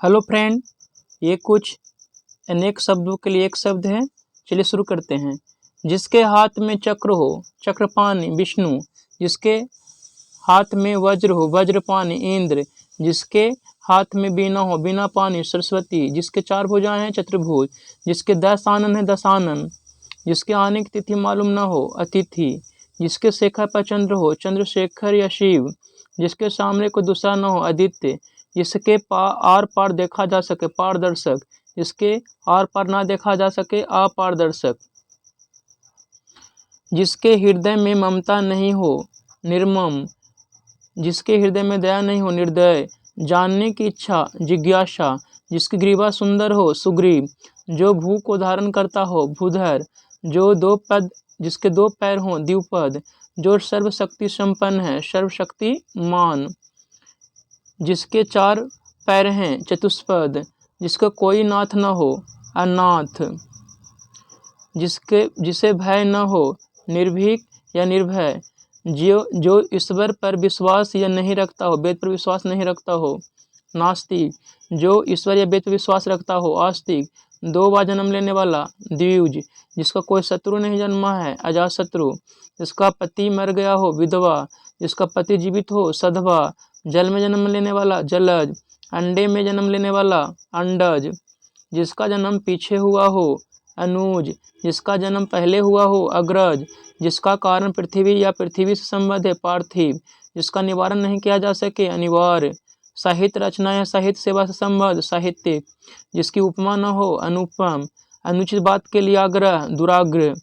Hello friend, ये कुछ अनेक शब्दों के लिए एक शब्द है। चलिए शुरू करते हैं। जिसके हाथ में चक्र हो चक्रपाणि विष्णु, जिसके हाथ में वज्र हो वज्रपाणि इंद्र, जिसके हाथ में बीना हो बीनापाणि सरस्वती, जिसके चार भुजाएं हैं चतुर्भुज, जिसके 10 आनन है दशानन, जिसके आने की तिथि मालूम न हो अतिथि, जिसके शेखर पर चंद्र हो चंद्रशेखर या शिव, जिसके सामने को दूसरा न हो आदित्य, जिसके आर पार देखा जा सके पारदर्शक, जिसके आर पार ना देखा जा सके अपारदर्शक, जिसके हृदय में ममता नहीं हो निर्मम, जिसके हृदय में दया नहीं हो निर्दय, जानने की इच्छा जिज्ञासा, जिसकी ग्रीवा सुंदर हो सुग्रीव, जो भू को धारण करता हो भूधर, जो दो पद जिसके 2 पैर हों द्विपद, जो सर्वशक्ति संपन्न है सर्वशक्तिमान, जिसके 4 पैर हैं चतुष्पद, जिसका कोई नाथ न हो अनाथ, जिसे भय न हो निर्भीक या निर्भय, जो ईश्वर पर विश्वास या नहीं रखता हो वेद पर विश्वास नहीं रखता हो नास्तिक, जो ईश्वर या वेद पर विश्वास रखता हो आस्तिक, 2 बार जन्म लेने वाला द्विज, जिसका कोई शत्रु नहीं जन्मा है अजातशत्रु, जिसका पति मर गया हो विधवा, जिसका पति जीवित हो सधवा, जल में जन्म लेने वाला जलज, अंडे में जन्म लेने वाला अंडज, जिसका जन्म पीछे हुआ हो अनुज, जिसका जन्म पहले हुआ हो अग्रज, जिसका कारण पृथ्वी या पृथ्वी से संबंध है पार्थिव, जिसका निवारण नहीं किया जा सके अनिवार्य, साहित्य रचना या साहित्य सेवा से संबंध साहित्यिक, जिसकी उपमा न हो अनुपम, अनुचित बात के लिए आग्रह दुराग्रह,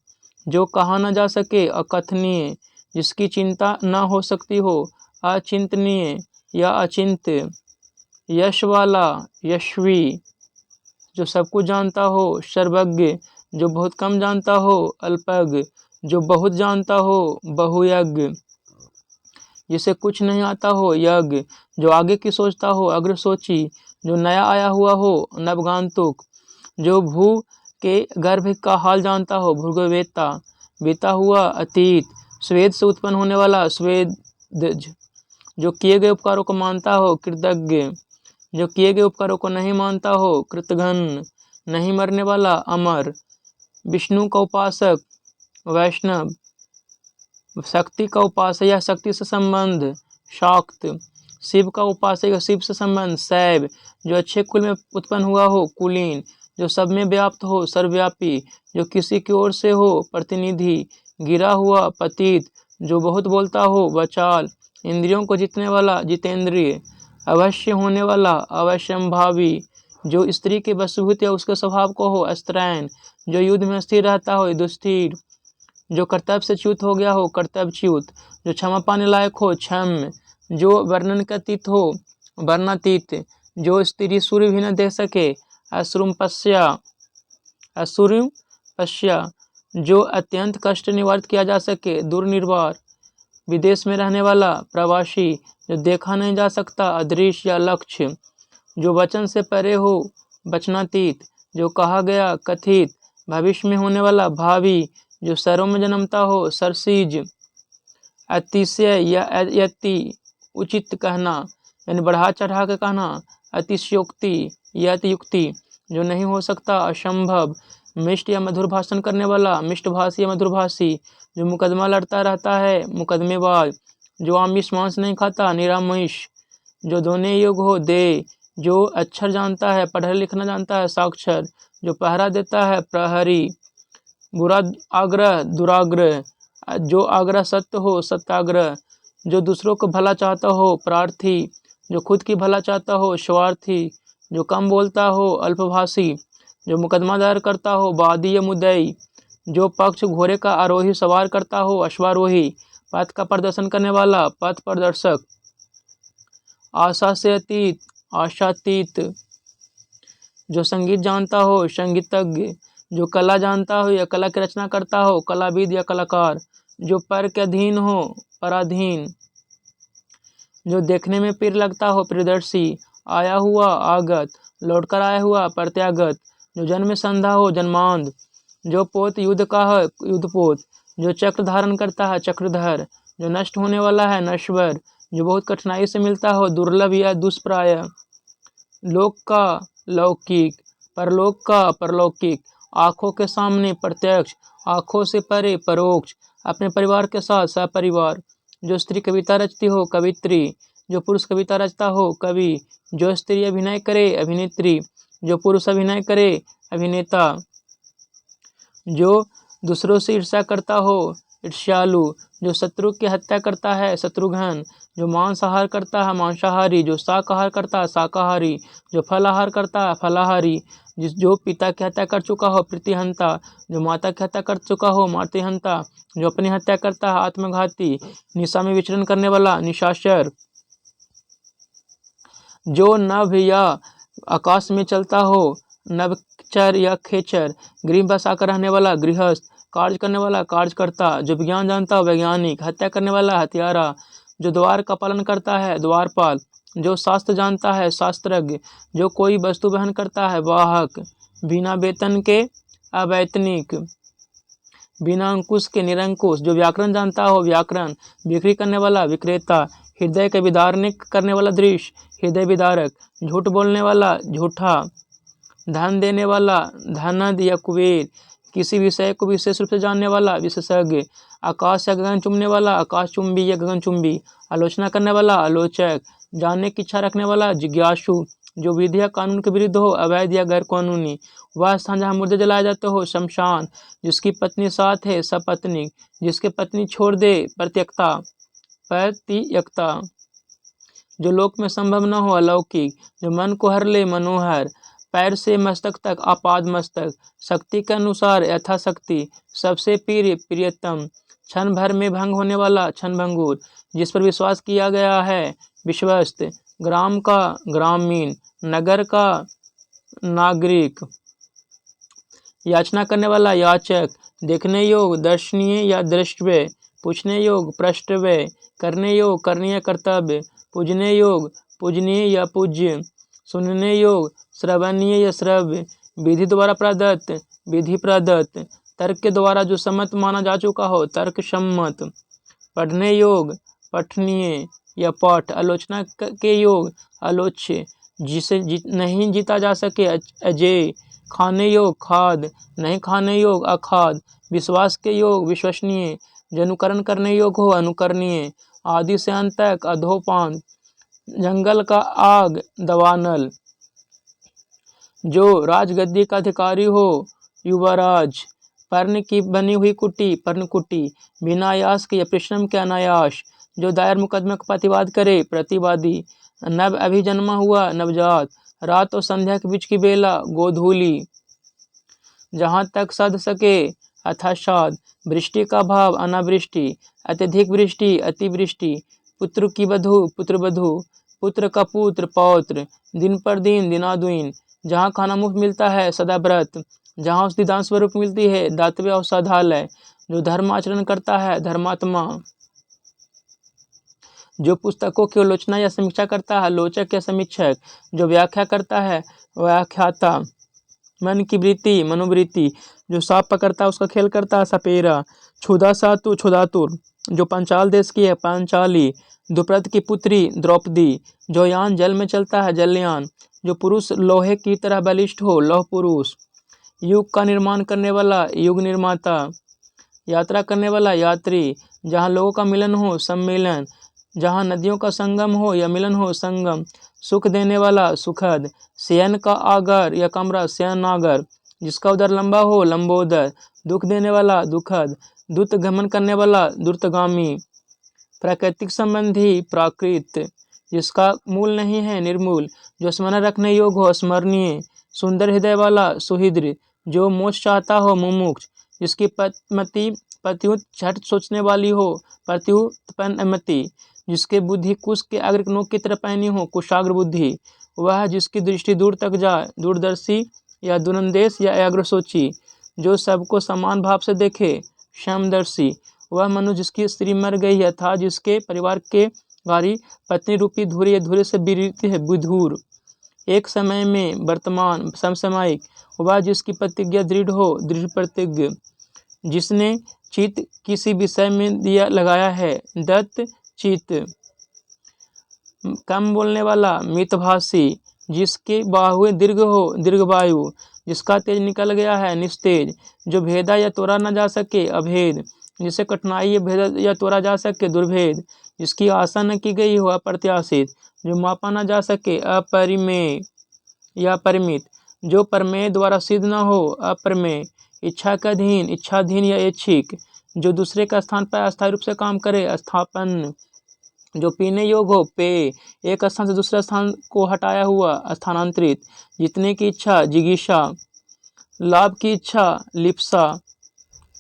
जो कहा न जा सके अकथनीय, जिसकी चिंता न हो सकती हो अचिंतनीय या अचिंत्य, यश वाला यशवी, जो सब कुछ जानता हो सर्वज्ञ, जो बहुत कम जानता हो अल्पज्ञ, जो बहुत जानता हो बहुयज्ञ, जिसे कुछ नहीं आता हो यज्ञ, जो आगे की सोचता हो अग्रसोची, जो नया आया हुआ हो नवगांतुक, जो भू के गर्भ का हाल जानता हो भूर्गवेत्ता, बीता हुआ अतीत, स्वेद से उत्पन्न होने वाला स्वेदज, जो किए गए उपकारों को मानता हो कृतज्ञ, जो किए गए उपकारों को नहीं मानता हो कृतघ्न, नहीं मरने वाला अमर, विष्णु का उपासक वैष्णव, शक्ति का उपासक या शक्ति से संबंध शाक्त, शिव का उपासक या शिव से संबंध शैव, जो अच्छे कुल में उत्पन्न हुआ हो कुलीन, जो सब में व्याप्त हो सर्वव्यापी, जो किसी की ओर से हो प्रतिनिधि, गिरा हुआ पतित, जो बहुत बोलता हो वचाल, इंद्रियों को जीतने वाला जितेंद्रिय, अवश्य होने वाला अवश्यंभावी, जो स्त्री के वशीभूत या उसके स्वभाव को हो अस्त्रैन, जो युद्ध में स्थिर रहता हो दुस्थिर, जो कर्तव्य से च्युत हो गया हो कर्तव्यच्युत, जो क्षमा पाने लायक हो क्षम्य, जो वर्णन का अतीत हो वर्णातीत, जो स्त्री सूर्य भी न दे सके अश्रुम पश्या, जो अत्यंत कष्ट निवारित किया जा सके दुर्निर्वार, विदेश में रहने वाला प्रवासी, जो देखा नहीं जा सकता अदृश्य या लक्ष्य, जो वचन से परे हो वचनातीत, जो कहा गया कथित, भविष्य में होने वाला भावी, जो सरों में जन्मता हो सरसीज, अतिशय या अति उचित कहना यानी बढ़ा चढ़ा के कहना, अतिशयोक्ति या अतियुक्ति, जो नहीं हो सकता असंभव, मिष्ट या मधुर भाषण करने वाला मिष्टभाषी या मधुरभाषी, जो मुकदमा लड़ता रहता है मुकदमेबाज, जो आमिष मांस नहीं खाता निरामिष, जो दोने योग हो दे, जो अक्षर जानता है पढ़ना लिखना जानता है साक्षर, जो पहरा देता है प्रहरी, बुरा आग्रह दुराग्रह, जो आग्रह सत्य हो सत्याग्रह, जो दूसरों को भला चाहता हो प्रार्थी, जो खुद की भला चाहता हो स्वार्थी, जो कम बोलता हो अल्पभाषी, जो मुकदमा दायर करता हो वादी या मुद्दई, जो पक्ष घोड़े का आरोही सवार करता हो अश्वारोही, पथ का प्रदर्शन करने वाला पथ प्रदर्शक, आशा से अतीत आशातीत, जो संगीत जानता हो संगीतज्ञ, जो कला जानता हो या कला की रचना करता हो कलाविद या कलाकार, जो पर के अधीन हो पराधीन, जो देखने में पीर लगता हो प्रियदर्शी, आया हुआ आगत, लौटकर आया हुआ प्रत्यागत, जो जन्म में संधा हो जन्मांध, जो पोत युद्ध का है युद्धपोत, जो चक्र धारण करता है चक्रधर, जो नष्ट होने वाला है नश्वर, जो बहुत कठिनाई से मिलता हो दुर्लभ या दुष्प्राय, लोक का लौकिक, परलोक का परलौकिक, आँखों के सामने प्रत्यक्ष, आँखों से परे परोक्ष, अपने परिवार के साथ सपरिवार। जो स्त्री कविता रचती हो कवित्री, जो पुरुष कविता रचता हो कवि, जो स्त्री अभिनय करे अभिनेत्री, जो पुरुष अभिनय करे अभिनेता, जो दूसरों से ईर्ष्या करता हो ईर्ष्यालु, जो शत्रु की हत्या करता है शत्रुघ्न, जो मांसाहार करता है मांसाहारी, जो शाकाहार करता है शाकाहारी, जो फलाहार करता है फलाहारी, जो पिता की हत्या कर चुका हो प्रतिहंता, जो माता की हत्या कर चुका हो मातृहंता, जो अपनी हत्या करता है आत्मघाती, निशा में विचरण करने वाला निशाचर, जो नभ या आकाश में चलता हो नभचर या खेचर, गृह बसाकर रहने वाला गृहस्थ, कार्य करने वाला कार्यकर्ता, जो विज्ञान जानता हो वैज्ञानिक, हत्या करने वाला हत्यारा, जो द्वार का पालन करता है द्वारपाल, जो शास्त्र जानता है शास्त्रज्ञ, जो कोई वस्तु वहन करता है वाहक, बिना वेतन के अवैतनिक, बिना अंकुश के निरंकुश, जो व्याकरण जानता हो व्याकरण, बिक्री करने वाला विक्रेता, हृदय के विदारनिक करने वाला दृश्य हृदय विदारक, झूठ बोलने वाला झूठा, धन देने वाला धनद या कुबेर, किसी विषय को विशेष रूप से जानने वाला विशेषज्ञ, आकाश या गगन चुंबने वाला आकाशचुंबी या गगनचुंबी, आलोचना करने वाला आलोचक, जानने की इच्छा रखने वाला जिज्ञासु, जो विधि या कानून के विरुद्ध हो अवैध या गैर कानूनी, वह स्थान जहाँ मुर्दे जलाए जाते हो शमशान, जिसकी पत्नी साथ है सपत्नीक, जिसके पत्नी छोड़ दे परित्यक्ता परित्यक्ता, जो लोक में संभव न हो अलौकिक, जो मन को हर ले मनोहर, पैर से मस्तक तक आपाद मस्तक, शक्ति के अनुसार यथाशक्ति, सबसे प्रिय प्रियतम, क्षण भर में भंग होने वाला क्षणभंगुर, जिस पर विश्वास किया गया है विश्वस्त, ग्राम का ग्रामीण, नगर का नागरिक, याचना करने वाला याचक, देखने योग दर्शनीय या दृष्टव्य, पूछने योग पृष्ठव्य, करने योग करणीय कर्तव्य, पूजने योग पूजनीय या पूज्य, सुनने योग श्रवणीय या श्रव्य, विधि द्वारा प्रदत्त विधि प्रदत्त, तर्क के द्वारा जो सम्मत माना जा चुका हो तर्क सम्मत, पढ़ने योग पठनीय या पाठ, आलोचना के योग आलोच्य, जिसे नहीं जीता जा सके अजय, खाने योग खाद, नहीं खाने योग अखाद, विश्वास के योग विश्वसनीय, जो अनुकरण करने योग हो अनुकरणीय, आदि से अंत तक अधोपान, जंगल का आग दवानल, जो राजगद्दी का अधिकारी हो युवराज, पर्ण की बनी हुई कुटी पर्णकुटी, बिना आयास के या परिश्रम के अनायास, जो दायर मुकदमे का प्रतिवाद करे प्रतिवादी, नव अभी जन्मा हुआ नवजात, रात और संध्या के बीच की बेला गोधूली, जहाँ तक सध सके अथासाद, वृष्टि का भाव अनावृष्टि, अत्यधिक वृष्टि अतिवृष्टि, पुत्र की वधु पुत्रवधु, पुत्र का पुत्र पौत्र, दिन पर दिन दिनादुइन, जहाँ खाना मुफ्त मिलता है सदा व्रत, जहाँ औषधि दान स्वरूप मिलती है दातव्य औषधालय, जो धर्म आचरण करता है धर्मात्मा, जो पुस्तकों की आलोचना या समीक्षा करता है आलोचक या समीक्षक, जो व्याख्या करता है व्याख्याता, मन की वृत्ति मनोवृत्ति, जो सांप पकड़ता है उसका खेल करता है सपेरा, क्षुधा सातु क्षुधातुर, जो पंचाल देश की है पांचाली, द्रुपद की पुत्री द्रौपदी, जो यान जल में चलता है जलयान, जो पुरुष लोहे की तरह बलिष्ठ हो लौह पुरुष, युग का निर्माण करने वाला युग निर्माता, यात्रा करने वाला यात्री, जहाँ लोगों का मिलन हो सम्मेलन, जहाँ नदियों का संगम हो या मिलन हो संगम, सुख देने वाला सुखद, शयन का आगर या कमरा शयनागर, जिसका उदर लंबा हो लंबोदर, दुख देने वाला दुखद, द्रुत गमन करने वाला द्रुतगामी, प्राकृतिक संबंधी प्राकृत, जिसका मूल नहीं है निर्मूल, जो स्मरण रखने योग्य हो स्मरणीय, सुंदर हृदय वाला सुहृद, जो मोक्ष चाहता हो मुमुक्ष, जिसकी मति प्रत्युत झट सोचने वाली हो प्रत्युत्पन्नमति, जिसके बुद्धि कुश के अग्र नोक की तरह पैनी हो कुशाग्र बुद्धि, वह जिसकी दृष्टि दूर तक जाए दूरदर्शी या दूरंदेश या अग्र सोची, जो सबको समान भाव से देखे समदर्शी, वह मनुष्य जिसकी स्त्री मर गई है था जिसके परिवार के गारी पत्नी रूपी धुरी या धुरे से बीरती है बुधूर, एक समय में वर्तमान समसामयिक, वह जिसकी प्रतिज्ञा दृढ़ हो दृढ़ प्रतिज्ञ, जिसने चित्त किसी विषय में दिया लगाया है दत्त चित्त, कम बोलने वाला मितभाषी, जिसके बाहुए दीर्घ हो दीर्घवायु, जिसका तेज निकल गया है निस्तेज, जो भेदा या तोड़ा न जा सके अभेद, जिसे कठिनाई या भेदा या तोड़ा जा सके दुर्भेद, जिसकी आशा न की गई हो अप्रत्याशित, जो मापा न जा सके अपरिमेय या परिमित, जो प्रमेय द्वारा सिद्ध न हो अप्रमेय, इच्छा का अधीन इच्छाधीन या ऐच्छिक, जो दूसरे का स्थान पर अस्थायी रूप से काम करे स्थापन, जो पीने योग्य हो पेय, एक स्थान से दूसरे स्थान को हटाया हुआ स्थानांतरित, जीतने की इच्छा जिगीषा, लाभ की इच्छा लिप्सा,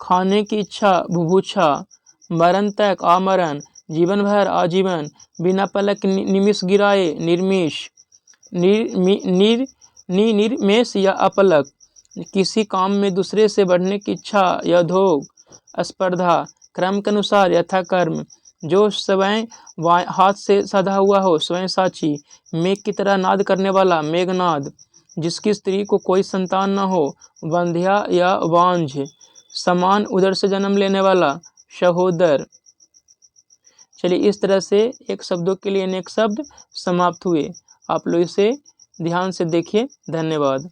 खाने की इच्छा बुभुक्षा, मरण तक आमरण, जीवन भर आजीवन, बिना पलक निमिष गिराए निर्मिष, निर्मेष या अपलक, किसी काम में दूसरे से बढ़ने की इच्छा या धोग, स्पर्धा, क्रम के अनुसार यथा कर्म, जो स्वयं हाथ से सधा हुआ हो स्वयं साची, मेघ की तरह नाद करने वाला मेघनाद, जिसकी स्त्री को कोई संतान न हो वंध्या या वांझ, समान उदर से जन्म लेने वाला सहोदर। चलिए इस तरह से एक शब्दों के लिए अनेक शब्द समाप्त हुए। आप लोग इसे ध्यान से देखिए। धन्यवाद।